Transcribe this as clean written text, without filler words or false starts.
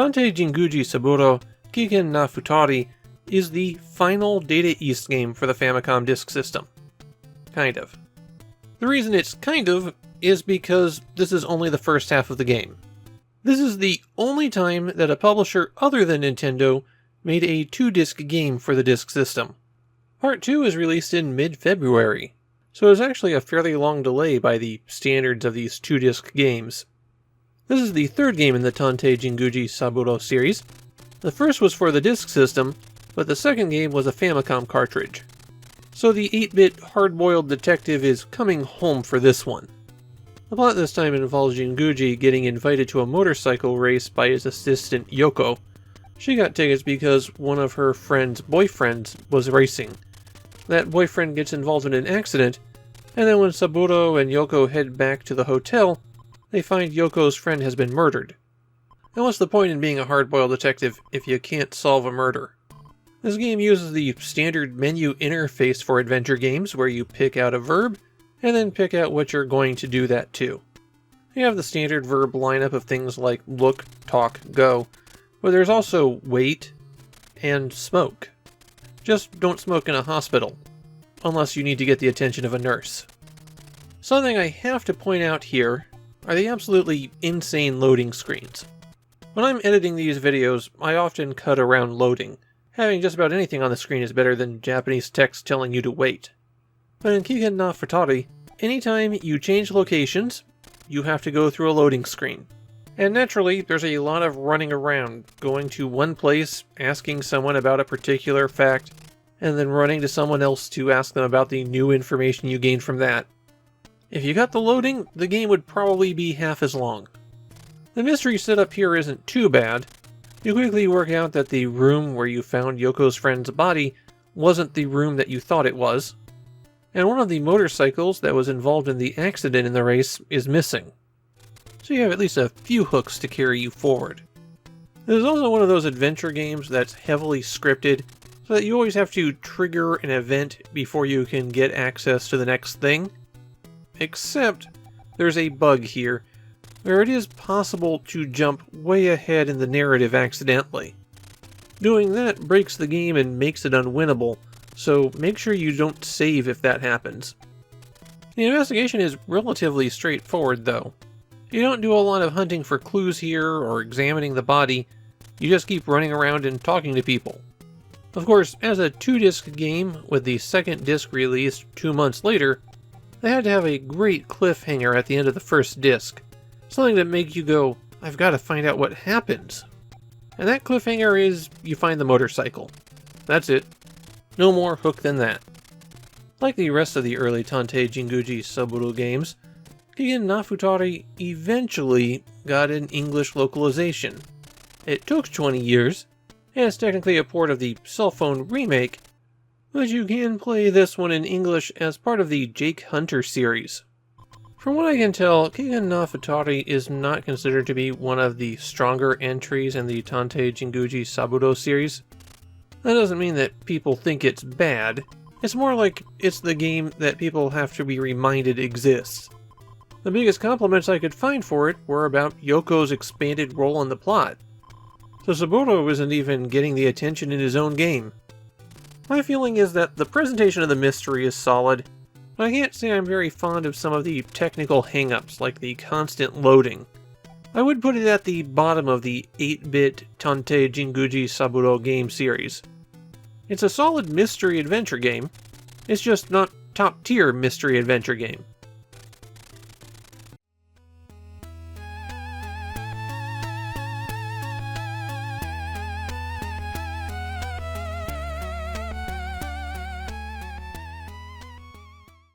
Tantei Jinguuji Saburo, Kiken na Futari is the final Data East game for the Famicom Disk System. Kind of. The reason it's kind of is because this is only the first half of the game. This is the only time that a publisher other than Nintendo made a 2-disc game for the Disk System. Part 2 is released in mid-February, so it's actually a fairly long delay by the standards of these 2-disc games. This is the third game in the Tantei Jinguuji Saburo series. The first was for the Disk System, but the second game was a Famicom cartridge. So the 8-bit hard-boiled detective is coming home for this one. The plot this time involves Jinguuji getting invited to a motorcycle race by his assistant Yoko. She got tickets because one of her friend's boyfriends was racing. That boyfriend gets involved in an accident, and then when Saburo and Yoko head back to the hotel, they find Yoko's friend has been murdered. And what's the point in being a hard-boiled detective if you can't solve a murder? This game uses the standard menu interface for adventure games where you pick out a verb, and then pick out what you're going to do that to. You have the standard verb lineup of things like look, talk, go, but there's also wait and smoke. Just don't smoke in a hospital, unless you need to get the attention of a nurse. Something I have to point out here are the absolutely insane loading screens. When I'm editing these videos, I often cut around loading. Having just about anything on the screen is better than Japanese text telling you to wait. But in Kiken na Futari, anytime you change locations, you have to go through a loading screen. And naturally, there's a lot of running around, going to one place, asking someone about a particular fact, and then running to someone else to ask them about the new information you gained from that. If you got the loading, the game would probably be half as long. The mystery setup here isn't too bad. You quickly work out that the room where you found Yoko's friend's body wasn't the room that you thought it was, and one of the motorcycles that was involved in the accident in the race is missing. So you have at least a few hooks to carry you forward. This is also one of those adventure games that's heavily scripted, so that you always have to trigger an event before you can get access to the next thing. Except, there's a bug here, where it is possible to jump way ahead in the narrative accidentally. Doing that breaks the game and makes it unwinnable, so make sure you don't save if that happens. The investigation is relatively straightforward though. You don't do a lot of hunting for clues here or examining the body, you just keep running around and talking to people. Of course, as a 2-disc game with the second disc released 2 months later, they had to have a great cliffhanger at the end of the first disc. Something that makes you go, I've got to find out what happens. And that cliffhanger is, you find the motorcycle. That's it. No more hook than that. Like the rest of the early Tantei Jinguuji Saburo games, Kiken na Futari eventually got an English localization. It took 20 years, and it's technically a port of the cell phone remake, but you can play this one in English as part of the Jake Hunter series. From what I can tell, Kiken na Futari is not considered to be one of the stronger entries in the Tantei Jinguuji Saburo series. That doesn't mean that people think it's bad, it's more like it's the game that people have to be reminded exists. The biggest compliments I could find for it were about Yoko's expanded role in the plot, so Saburo isn't even getting the attention in his own game. My feeling is that the presentation of the mystery is solid, but I can't say I'm very fond of some of the technical hang-ups like the constant loading. I would put it at the bottom of the 8-bit Tantei Jinguuji Saburo game series. It's a solid mystery adventure game, it's just not top-tier mystery adventure game.